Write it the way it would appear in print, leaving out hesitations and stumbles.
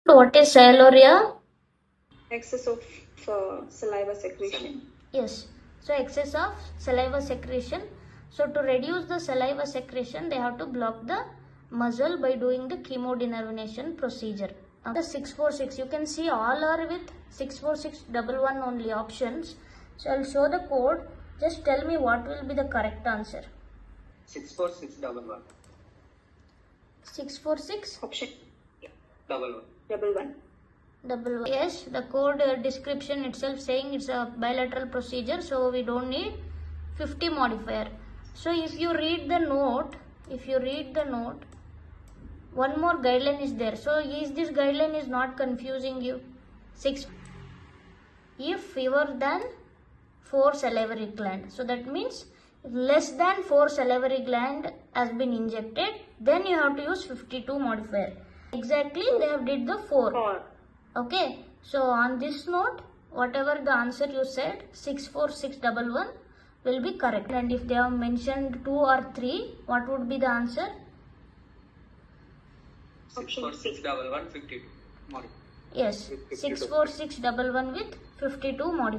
What is sialorrhea? Excess of saliva secretion. Yes. So excess of saliva secretion. So to reduce the saliva secretion, they have to block the muzzle by doing the chemodenervination procedure. The 646, you can see all are with 64611 only options. So I'll show the code. Just tell me what will be the correct answer. 64611. 646? Option 11. 11. Yes, the code description itself saying it's a bilateral procedure, so we don't need 50 modifier. So if you read the note, one more guideline is there. So is this guideline is not confusing you? 6. If fewer than 4 salivary gland. So that means if less than 4 salivary gland has been injected, then you have to use 52 modifier. Exactly, they have did the 4. Okay, so on this note, whatever the answer you said, 64611 will be correct. And if they have mentioned 2 or 3, what would be the answer? 64611 52. Yes, 64611 with 52 modifiers.